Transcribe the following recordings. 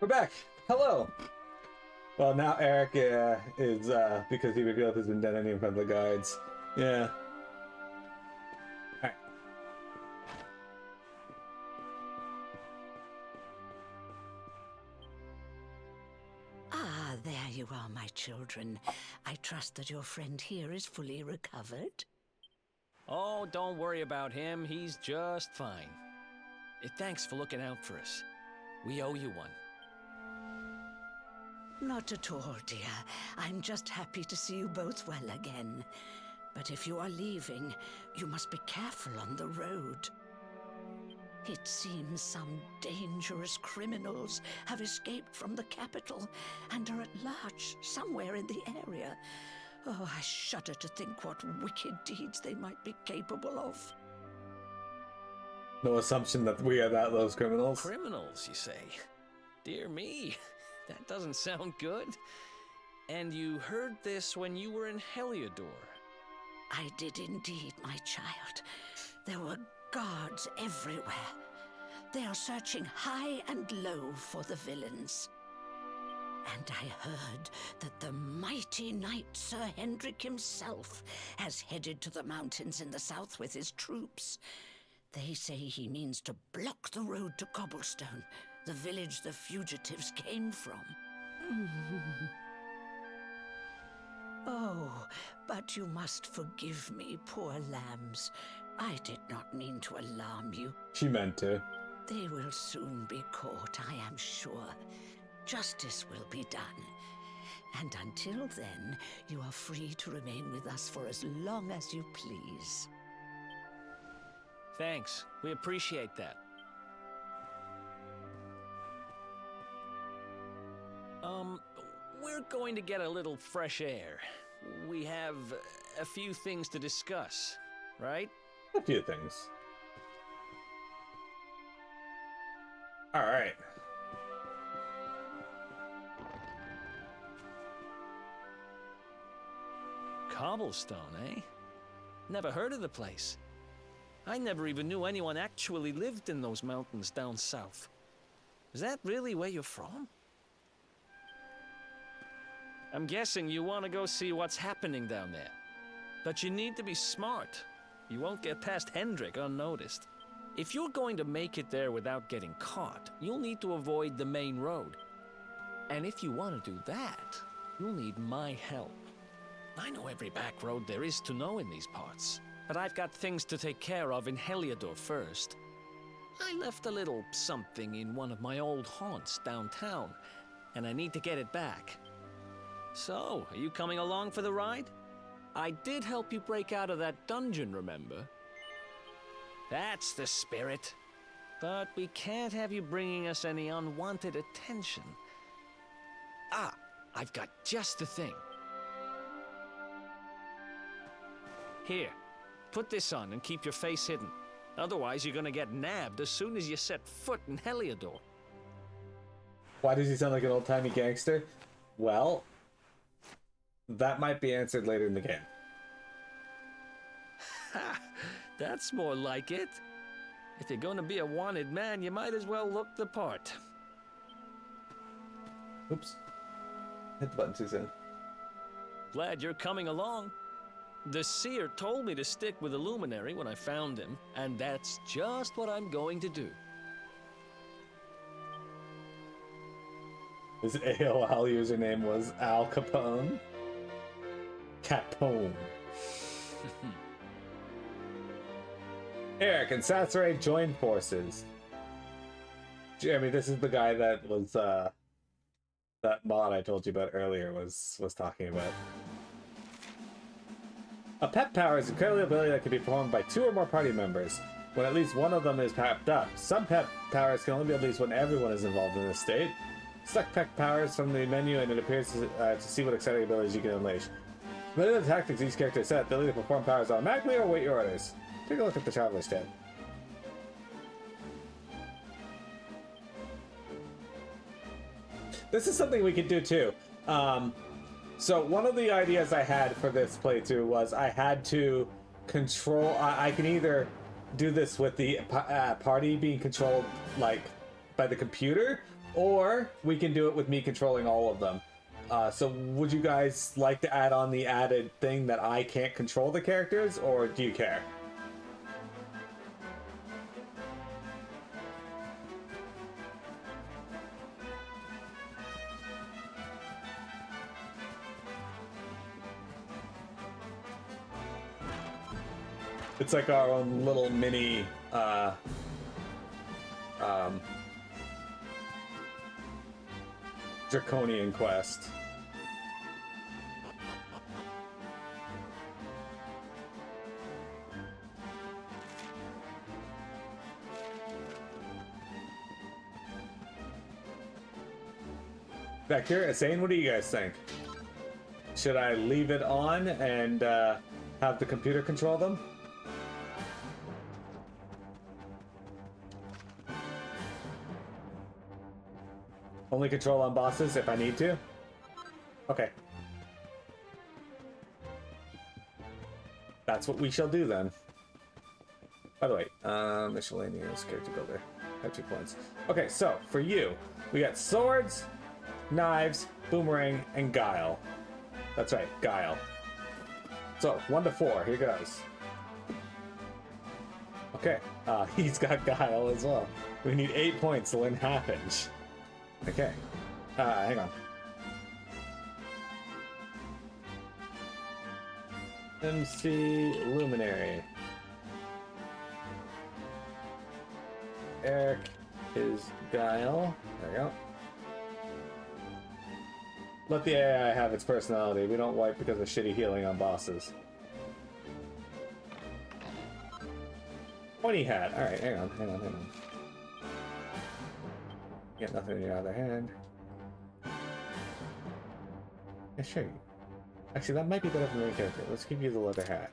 We're back. Hello. Well, now Eric is because he revealed his identity in front of the guards. Yeah. All right. Ah, there you are, my children. I trust that your friend here is fully recovered. Oh, don't worry about him. He's just fine. Thanks for looking out for us. We owe you one. Not at all, dear. I'm just happy to see you both well again. But if you are leaving, you must be careful on the road. It seems some dangerous criminals have escaped from the capital and are at large somewhere in the area. Oh, I shudder to think what wicked deeds they might be capable of. No assumption that we are those criminals. Criminals, you say? Dear me, that doesn't sound good. And you heard this when you were in Heliodor. I did indeed, my child. There were guards everywhere. They are searching high and low for the villains. And I heard that the mighty knight Sir Hendrik himself has headed to the mountains in the south with his troops. They say he means to block the road to Cobblestone, the village the fugitives came from. Oh, but you must forgive me, poor lambs. I did not mean to alarm you. She meant to. They will soon be caught, I am sure. Justice will be done. And until then, you are free to remain with us for as long as you please. Thanks. We appreciate that. We're going to get a little fresh air. We have a few things to discuss, right? A few things. All right. Cobblestone, eh? Never heard of the place. I never even knew anyone actually lived in those mountains down south. Is that really where you're from? I'm guessing you want to go see what's happening down there. But you need to be smart. You won't get past Hendrik unnoticed. If you're going to make it there without getting caught, you'll need to avoid the main road. And if you want to do that, you'll need my help. I know every back road there is to know in these parts, but I've got things to take care of in Heliodor first. I left a little something in one of my old haunts downtown, and I need to get it back. So, are you coming along for the ride? I did help you break out of that dungeon, remember? That's the spirit. But we can't have you bringing us any unwanted attention. Ah, I've got just the thing. Here, put this on and keep your face hidden. Otherwise, you're gonna get nabbed as soon as you set foot in Heliodor. Why does he sound like an old-timey gangster? Well, that might be answered later in the game. Ha! That's more like it. If you're gonna be a wanted man, you might as well look the part. Oops. Hit the button too soon. Glad you're coming along. The seer told me to stick with the luminary when I found him, and that's just what I'm going to do. His AOL username was Al Capone. Capone. Eric and Sasori joined forces. Jeremy, this is the guy that was that mod I told you about earlier was talking about. A pet power is a critical ability that can be performed by 2 or more party members when at least one of them is pepped up. Some pet powers can only be unleashed when everyone is involved in this state. Select pet powers from the menu and it appears to see what exciting abilities you can unleash. Many of the tactics each character set, ability to perform powers automatically or wait your orders. Take a look at the Traveler's tab. This is something we could do too. So one of the ideas I had for this playthrough was I had to control. I can either do this with the party being controlled like by the computer, or we can do it with me controlling all of them. So would you guys like to add on the added thing that I can't control the characters, or do you care? It's like our own little mini draconian quest. Vector, Asane, what do you guys think? Should I leave it on and have the computer control them? Only control on bosses if I need to? Okay. That's what we shall do then. By the way, miscellaneous character builder. I have 2 points. Okay, so for you, we got swords, knives, boomerang, and guile. That's right, guile. So 1 to 4, here goes. Okay, he's got guile as well. We need 8 points to learn half inch. Okay, hang on. MC Luminary. Eric is guile. There we go. Let the AI have its personality. We don't wipe because of shitty healing on bosses. Pointy hat. Alright, hang on. Get nothing in your other hand. Yeah, sure. Actually, that might be better for the main character. Let's give you the leather hat.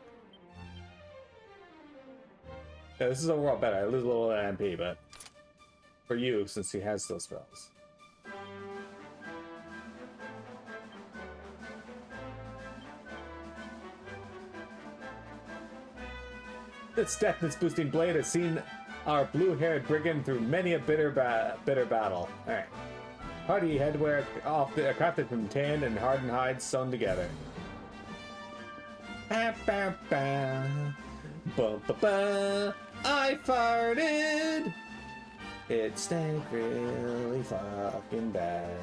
Yeah, this is overall better. I lose a little MP, but for you, since he has those spells. This deafness boosting blade has seen our blue-haired brigand through many a bitter battle. Alright. Hardy headwear crafted from tan and hardened hides sewn together. Ba, ba, ba. Ba, ba, ba. I farted! It stank really fucking bad.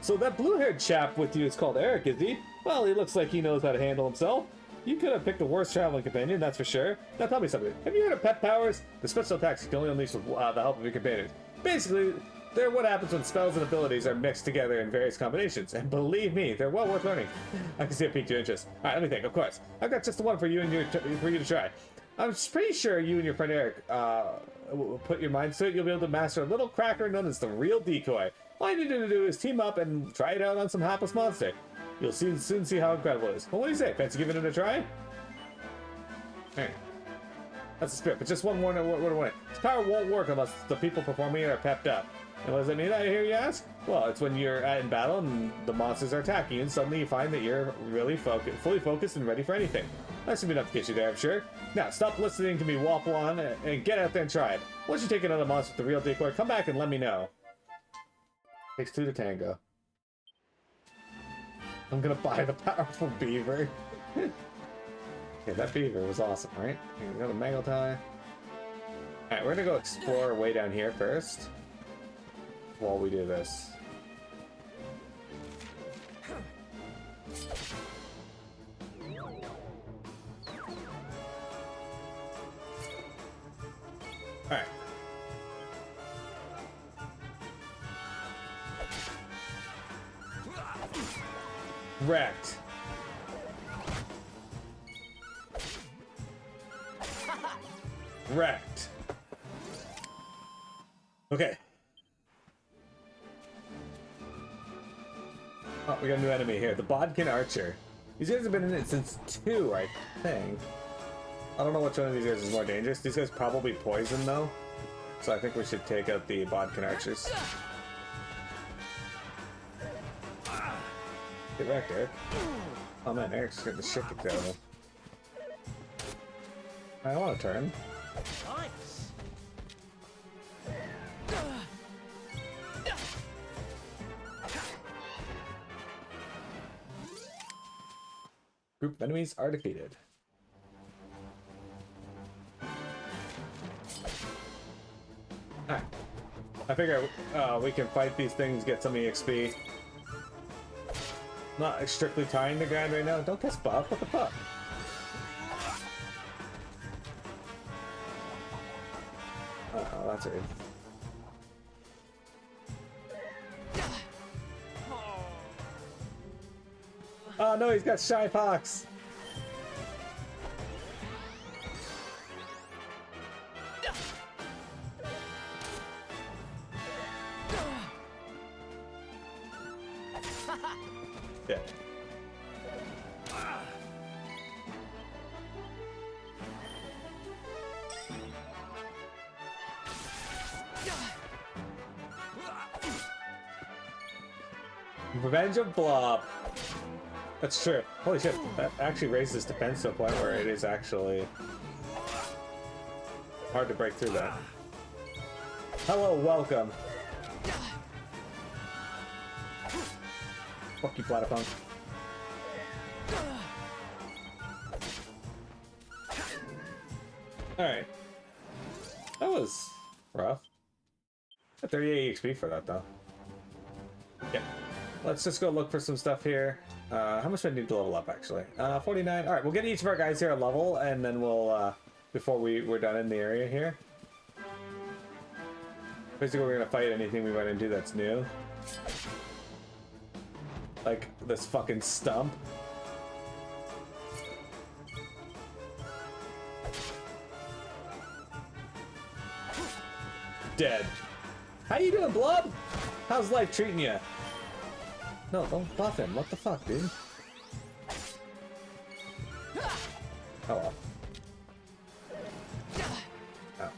So that blue-haired chap with you is called Eric, is he? Well, he looks like he knows how to handle himself. You could have picked a worse traveling companion, that's for sure. Now tell me something. Have you heard of pet powers? The special attacks you can only unleash with the help of your companions. Basically, they're what happens when spells and abilities are mixed together in various combinations. And believe me, they're well worth learning. I can see it piqued your interest. Alright, let me think, of course. I've got just the one for you to try. I'm pretty sure you and your friend Eric put your minds to it. You'll be able to master a little cracker known as the real decoy. All you need to do is team up and try it out on some hapless monster. You'll soon see how incredible it is. Well, what do you say? Fancy giving it a try? Hey. That's the spirit, but just one warning. This power won't work unless the people performing it are pepped up. And what does that mean, I hear you ask? Well, it's when you're in battle and the monsters are attacking you, and suddenly you find that you're really fully focused and ready for anything. That should be enough to get you there, I'm sure. Now, stop listening to me waffle on and get out there and try it. Once you take another monster with the real decoy, come back and let me know. Takes 2 to tango. I'm gonna buy the powerful beaver. Okay, that beaver was awesome, right? Here we go, the mangle tie. Alright, we're gonna go explore way down here first. While we do this. Alright. Wrecked. Wrecked. Okay. Oh, we got a new enemy here. The Bodkin Archer. These guys have been in it since 2, I think. I don't know which one of these guys is more dangerous. These guys probably poison, though. So I think we should take out the Bodkin Archers. Get wrecked, Eric. Oh man, Eric's getting the shit kicked out of him. I want to turn. Nice. Group of enemies are defeated. Alright. I figure we can fight these things, get some EXP. Not strictly trying to grind right now. Don't kiss Buff. What the fuck? Oh, that's weird. Oh no, he's got Shy Fox. Yeah. Revenge of Blob. That's true. Holy shit, that actually raises defense to a point where it is actually hard to break through that. Hello, welcome. Fuck you, Platypunk. Alright. That was rough. Got 38 XP for that, though. Yeah. Let's just go look for some stuff here. How much do I need to level up, actually? 49. Alright, we'll get each of our guys here a level, and then we'll, before we're done in the area here. Basically, we're gonna fight anything we run into that's new. Like this fucking stump. Dead. How you doing, Blob? How's life treating you? No, don't buff him. What the fuck, dude? Oh well. Oh.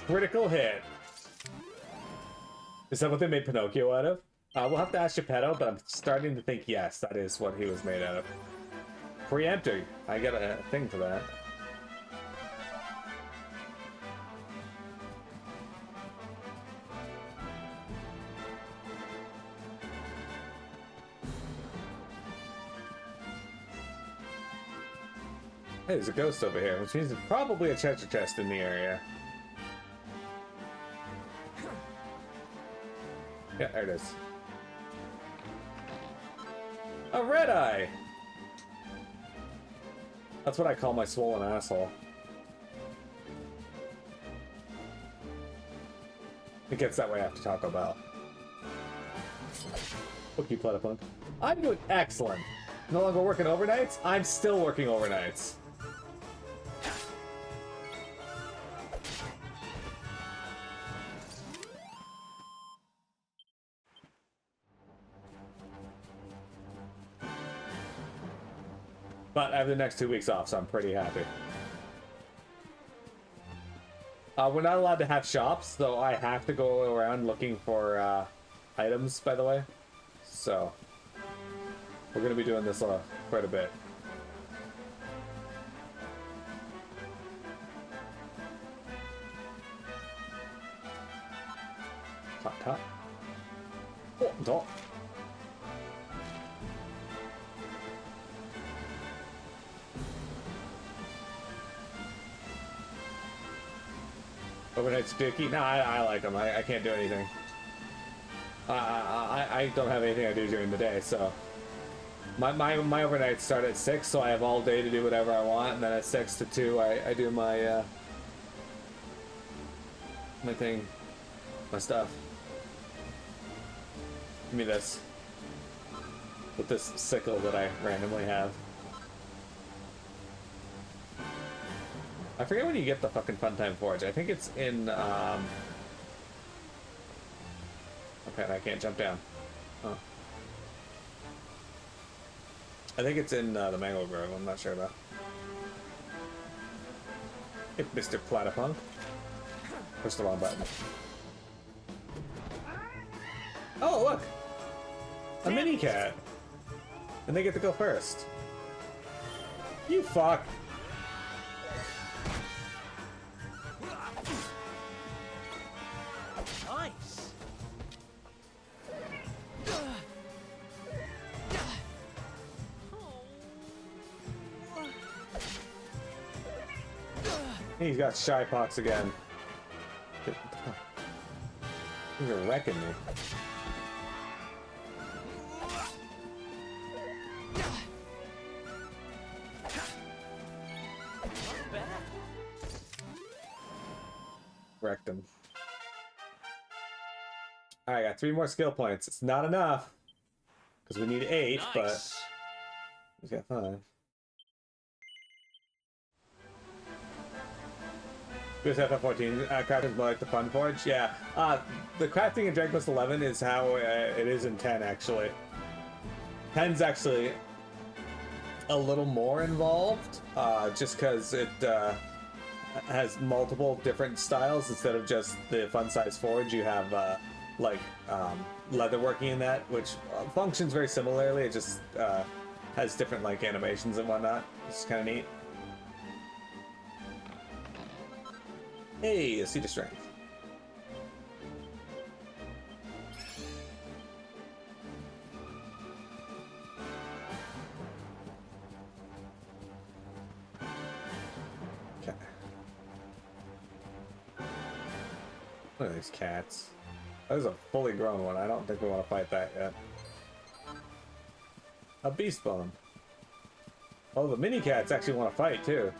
Critical hit. Is that what they made Pinocchio out of? We'll have to ask Geppetto, but I'm starting to think yes, that is what he was made out of. Preemptor. I got a thing for that. Hey, there's a ghost over here, which means it's probably a treasure chest in the area. Yeah, there it is. A red eye! That's what I call my swollen asshole. It gets that way after Taco Bell. Fuck you, Platypunk. I'm doing excellent. No longer working overnights? I'm still working overnights. But I have the next 2 weeks off, so I'm pretty happy. We're not allowed to have shops, so I have to go around looking for items, by the way. So, we're going to be doing this quite a bit. Top, top. Oh, top. Overnight's dookie? No, I like them. I can't do anything. I don't have anything I do during the day, so... My overnights start at 6, so I have all day to do whatever I want, and then at 6 to 2, I do my, my thing. My stuff. Give me this. With this sickle that I randomly have. I forget when you get the fucking Funtime Forge. I think it's in, okay, I can't jump down. Oh. I think it's in the Mango Grove. I'm not sure though. Hey, Mr. Platypunk. Push the wrong button. Oh, look! A mini cat! And they get to go first. You fuck! Nice. He's got shy pox again. You're wrecking me. Wrecked him. Alright, I got 3 more skill points. It's not enough. Because we need 8, Nice. but he's got 5. Here's FF14. Crafting's more like the Fun Forge. Yeah. The crafting in Dragon Quest 11 is how it is in 10, actually. 10's actually a little more involved, just because it has multiple different styles instead of just the fun size forge. You have leatherworking in that, which functions very similarly. It just has different like animations and whatnot. It's kind of neat. Hey, a seed of strength. Okay. Look at these cats. There's a fully grown one. I don't think we want to fight that yet. A beast bone. Oh, the mini cats actually want to fight too.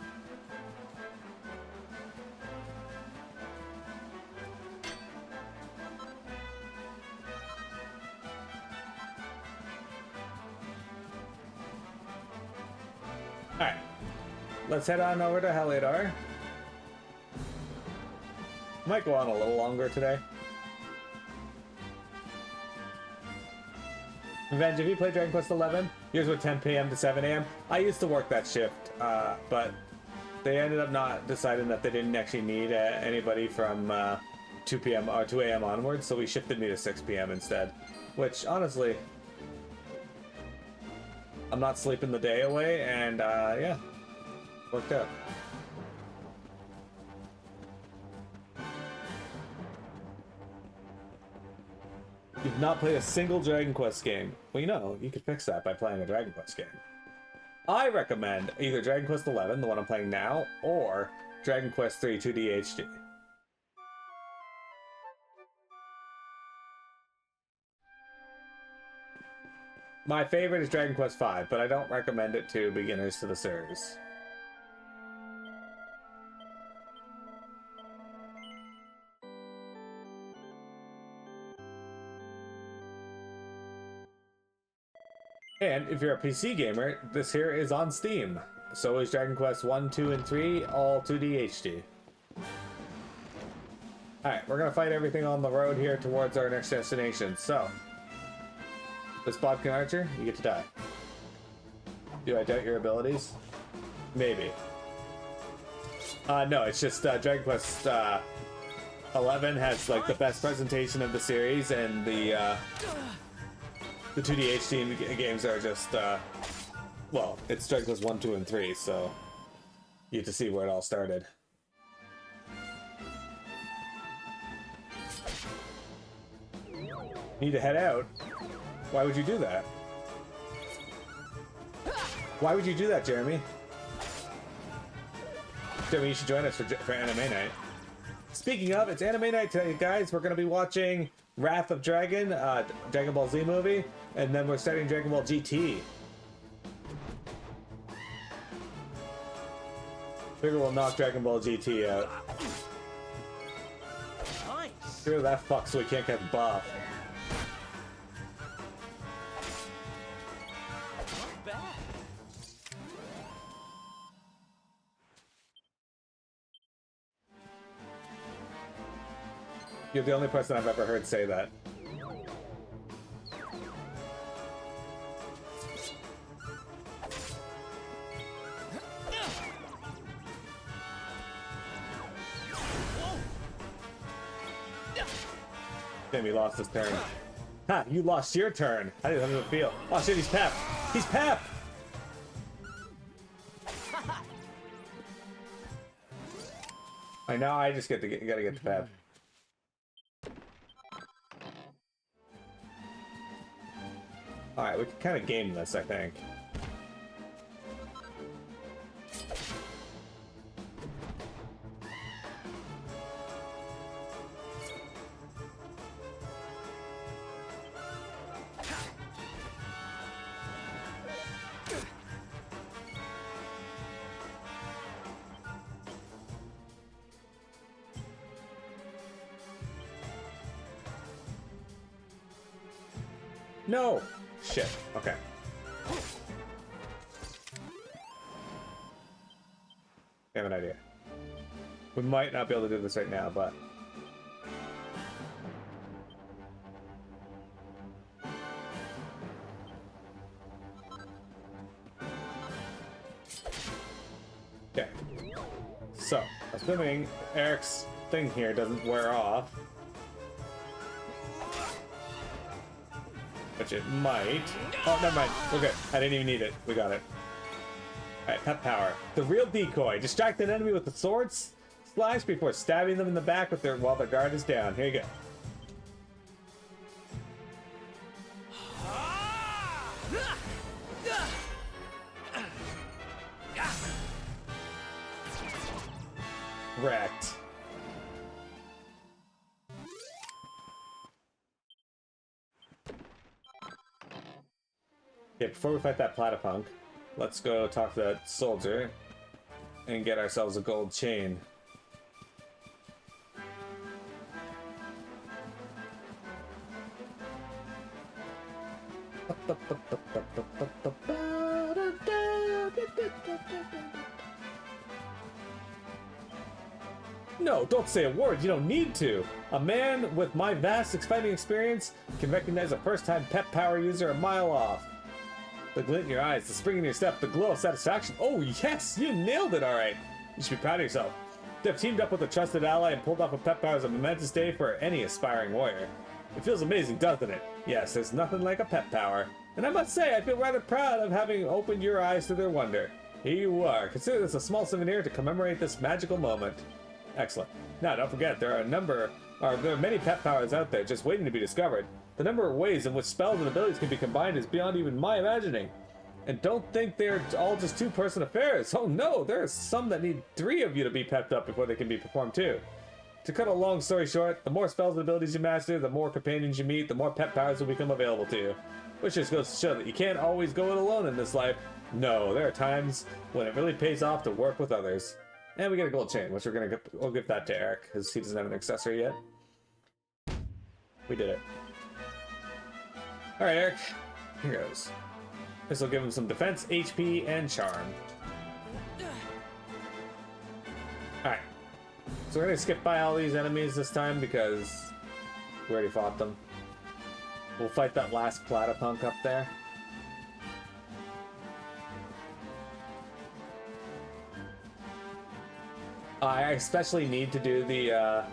Alright. Let's head on over to Heliodor. Might go on a little longer today. Revenge, have you played Dragon Quest 11? Yours were 10 p.m. to 7 a.m. I used to work that shift, but they ended up not deciding that they didn't actually need anybody from 2 p.m. or 2 a.m. onwards, so we shifted me to 6 p.m. instead. Which, honestly, I'm not sleeping the day away, and yeah, worked out. You've not played a single Dragon Quest game. Well, you know, you could fix that by playing a Dragon Quest game. I recommend either Dragon Quest 11, the one I'm playing now, or Dragon Quest 3 2D HD. My favorite is Dragon Quest 5, but I don't recommend it to beginners to the series. And if you're a PC gamer, this here is on Steam. So is Dragon Quest 1, 2, and 3, all 2D HD. Alright, we're gonna fight everything on the road here towards our next destination. So, this Bodkin Archer, you get to die. Do I doubt your abilities? Maybe. No, it's just Dragon Quest 11 has like the best presentation of the series, and the 2D HD games are just, well, it's Dragon Quest 1, 2, and 3, so you get to see where it all started. Need to head out. Why would you do that? Why would you do that, Jeremy? Jeremy, you should join us for Anime Night. Speaking of, it's Anime Night today, guys. We're going to be watching Wrath of Dragon, Dragon Ball Z movie, and then we're starting Dragon Ball GT. Figure we'll knock Dragon Ball GT out. Nice. Screw that fuck so we can't get buff. Not bad. You're the only person I've ever heard say that. Damn, he lost his turn. Ha! You lost your turn. How does it feel? Oh shit, he's Pep. He's Pep. Alright, now I just gotta get to Pep. Alright, we can kind of game this, I think. No! Shit. Okay. I have an idea. We might not be able to do this right now, but... Okay. So, assuming Eric's thing here doesn't wear off, which it might. Oh, never mind. We're good. I didn't even need it. We got it. Alright, pep power. The real decoy. Distract an enemy with the sword slash before stabbing them in the back with while their guard is down. Here you go. Wrecked. Okay, before we fight that platypunk, let's go talk to that soldier and get ourselves a gold chain. No, don't say a word. You don't need to. A man with my vast fighting experience can recognize a first-time pep power user a mile off. The glint in your eyes, the spring in your step, the glow of satisfaction. Oh yes, you nailed it, all right. You should be proud of yourself. To have teamed up with a trusted ally and pulled off a pep power is a momentous day for any aspiring warrior. It feels amazing, doesn't it? Yes, there's nothing like a pep power. And I must say, I feel rather proud of having opened your eyes to their wonder. Here you are. Consider this a small souvenir to commemorate this magical moment. Excellent. Now, don't forget, there are many pep powers out there just waiting to be discovered. The number of ways in which spells and abilities can be combined is beyond even my imagining. And don't think they're all just two-person affairs. Oh no, there are some that need 3 of you to be pepped up before they can be performed too. To cut a long story short, the more spells and abilities you master, the more companions you meet, the more pep powers will become available to you. Which just goes to show that you can't always go it alone in this life. No, there are times when it really pays off to work with others. And we get a gold chain, which we'll give that to Eric, because he doesn't have an accessory yet. We did it. Alright, Eric. Here goes. This will give him some defense, HP, and charm. Alright. So we're going to skip by all these enemies this time because we already fought them. We'll fight that last platypunk up there. I especially need to do the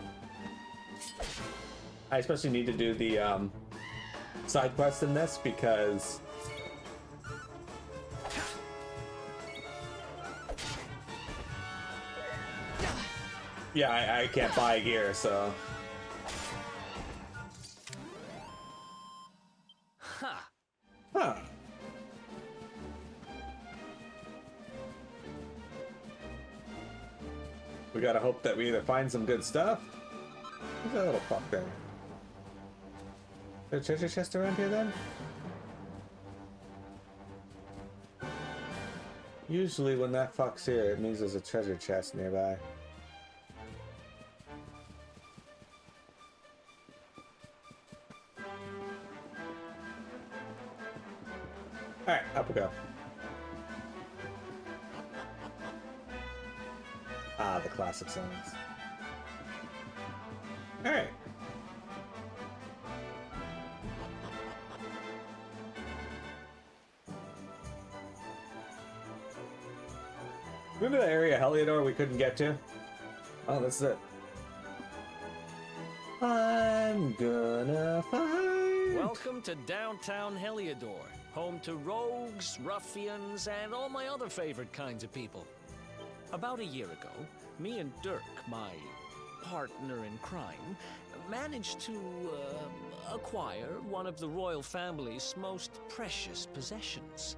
side quest in this because yeah, I can't buy gear, so huh. We gotta hope that we either find some good stuff. Who's that little fuck there? Is there a treasure chest around here then? Usually when that fuck's here, it means there's a treasure chest nearby. Alright, up we go. Ah, the classic songs. Alright. Remember that area Heliodor we couldn't get to? Oh, this is it. I'm gonna find... Welcome to downtown Heliodor, home to rogues, ruffians, and all my other favorite kinds of people. About a year ago, me and Dirk, my partner in crime, managed to acquire one of the royal family's most precious possessions,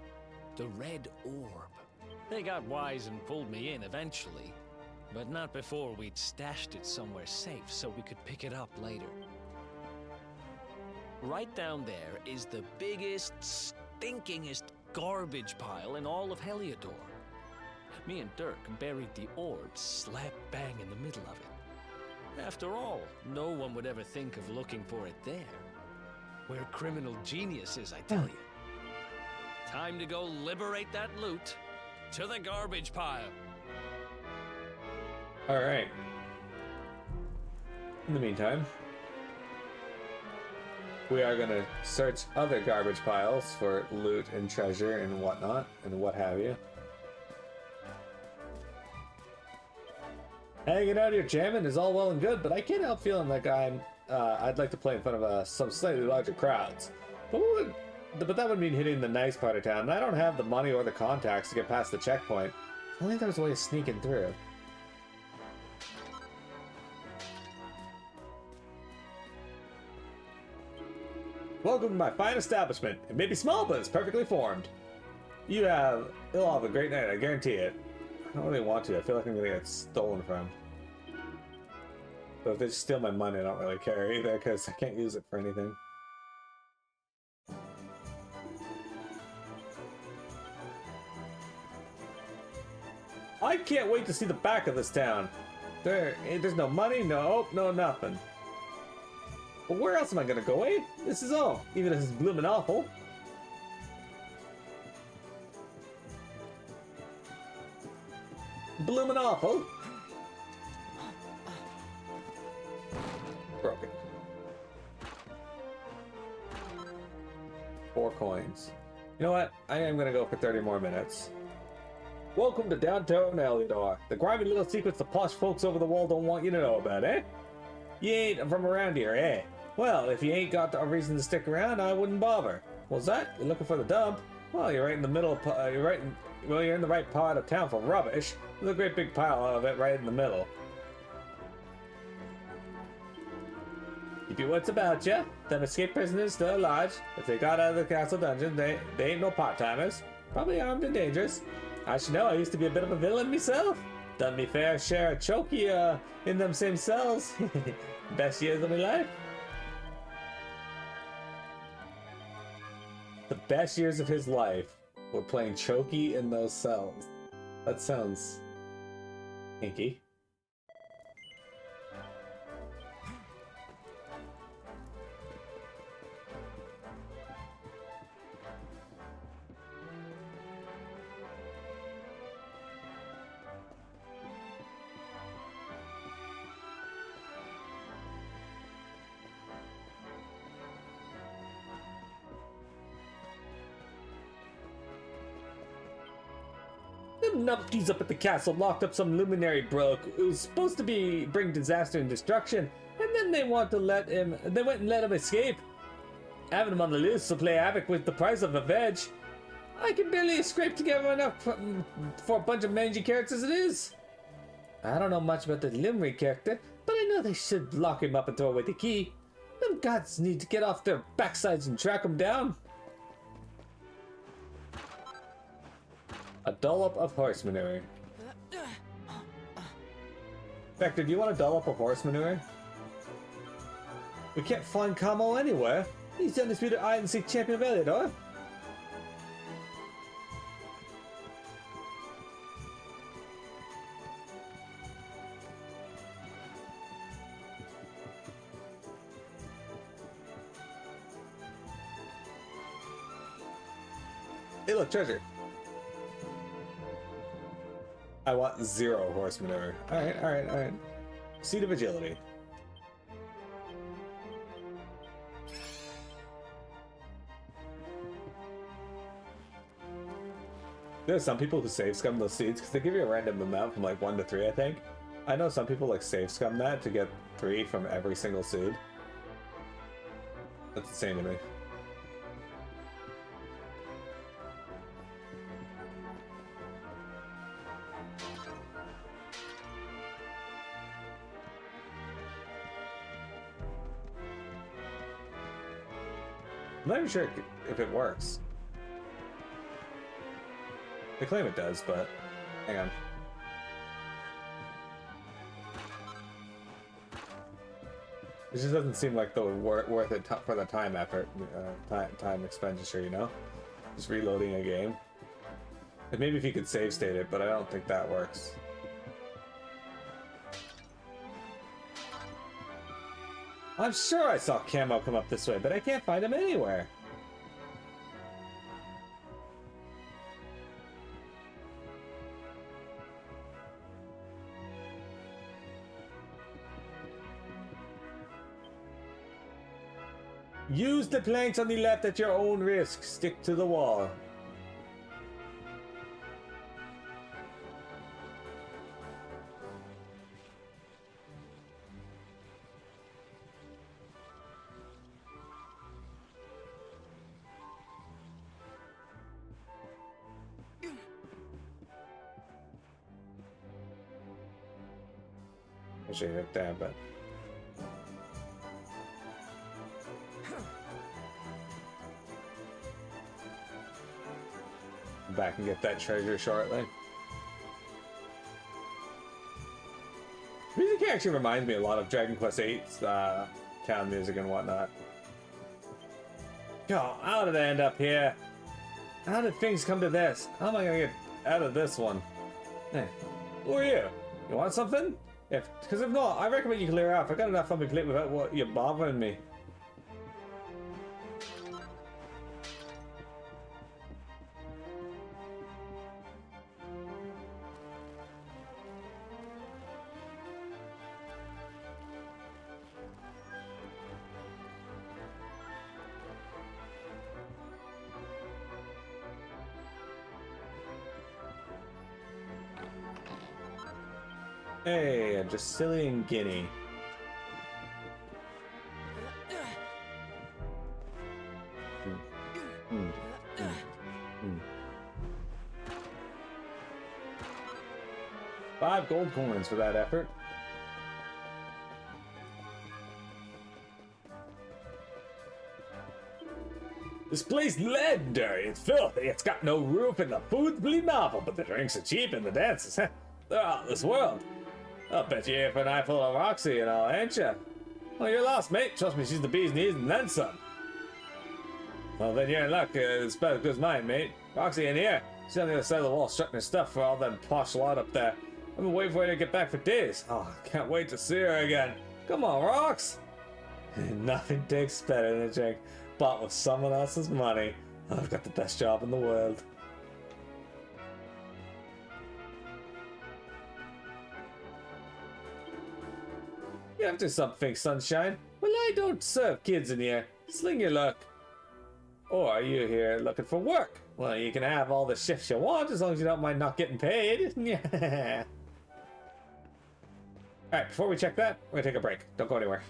the Red Orb. They got wise and pulled me in eventually, but not before we'd stashed it somewhere safe so we could pick it up later. Right down there is the biggest, stinkingest garbage pile in all of Heliodor. Me and Dirk buried the orb slap bang in the middle of it. After all, no one would ever think of looking for it there. We're criminal geniuses, I tell you. Time to go liberate that loot. To the garbage pile. Alright. In the meantime, we are going to search other garbage piles for loot and treasure and whatnot and what have you. Hanging out here jamming is all well and good, but I can't help feeling like I'd like to play in front of some slightly larger crowds. But that would mean hitting the nice part of town, and I don't have the money or the contacts to get past the checkpoint. If only there was a way of sneaking through. Welcome to my fine establishment. It may be small, but it's perfectly formed. You'll have a great night, I guarantee it. I don't really want to. I feel like I'm gonna get stolen from. But if they just steal my money, I don't really care either, because I can't use it for anything. I can't wait to see the back of this town. There's no money, no nothing. But where else am I gonna go, eh? This is all, even if it's bloomin' awful. Bloomin' awful. Broken. 4 coins. You know what? I am gonna go for 30 more minutes. Welcome to downtown Heliodor, the grimy little secrets the posh folks over the wall don't want you to know about, eh? You ain't from around here, eh? Well, if you ain't got a reason to stick around, I wouldn't bother. What's that? You're looking for the dump? Well, you're right in the middle. You're in the right part of town for rubbish. There's a great big pile of it right in the middle. Keep your wits about ya. Them escaped prisoners still at large. If they got out of the castle dungeon, they ain't no part-timers. Probably armed and dangerous. I should know, I used to be a bit of a villain myself. Done me fair share of chokey in them same cells. Best years of my life. The best years of his life were playing chokey in those cells. That sounds kinky. Them numpties up at the castle locked up some luminary broke who's supposed to bring disaster and destruction, and then they went and let him escape. Having him on the loose to play havoc with the price of a veg. I can barely scrape together enough for a bunch of mangy carrots as it is. I don't know much about the Limerick character, but I know they should lock him up and throw away the key. Them gods need to get off their backsides and track him down. A dollop of horse manure. Vector, do you want a dollop of horse manure? We can't find Camo anywhere. He's the undisputed hide-and-seek champion of Heliodor. Hey, look, treasure. I want 0 horse manure. Alright. Seed of agility. There's some people who save scum those seeds because they give you a random amount from like 1 to 3, I think. I know some people like save scum that to get 3 from every single seed. That's insane to me. I'm not even sure if it works. They claim it does, but hang on. It just doesn't seem like the worth it for the time effort, time expenditure, you know? Just reloading a game. And maybe if you could save state it, but I don't think that works. I'm sure I saw Camo come up this way, but I can't find him anywhere. Use the planks on the left at your own risk. Stick to the wall. I should hit that, but back and get that treasure shortly. Music actually reminds me a lot of Dragon Quest VIII's town music and whatnot. Yo, how did I end up here? How did things come to this? How am I gonna get out of this one? Hey, who are you? You want something? Because if not, I recommend you clear out. I got enough on my plate without what you're bothering me. Hey, a Dracilian Guinea. $5 gold coins for that effort. This place is legendary. It's filthy. It's got no roof, and the food's bleeding awful, but the drinks are cheap and the dances, they're out of this world. I'll bet you're here for an eyeful of Roxy and all, ain't you? Well, you're lost, mate. Trust me, she's the bee's knees and then some. Well, then you're in luck. It's about as good as mine, mate. Roxy in here. She's on the other side of the wall, shutting her stuff for all them posh lot up there. I've been waiting for her to get back for days. Oh, can't wait to see her again. Come on, Rox. Nothing tastes better than a drink bought with someone else's money. I've got the best job in the world. You have to something, sunshine. Well, I don't serve kids in here. Sling your luck. Or are you here looking for work? Well, you can have all the shifts you want as long as you don't mind not getting paid. Yeah. Alright, before we check that, we're gonna take a break. Don't go anywhere.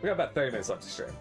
We got about 30 minutes left to stream.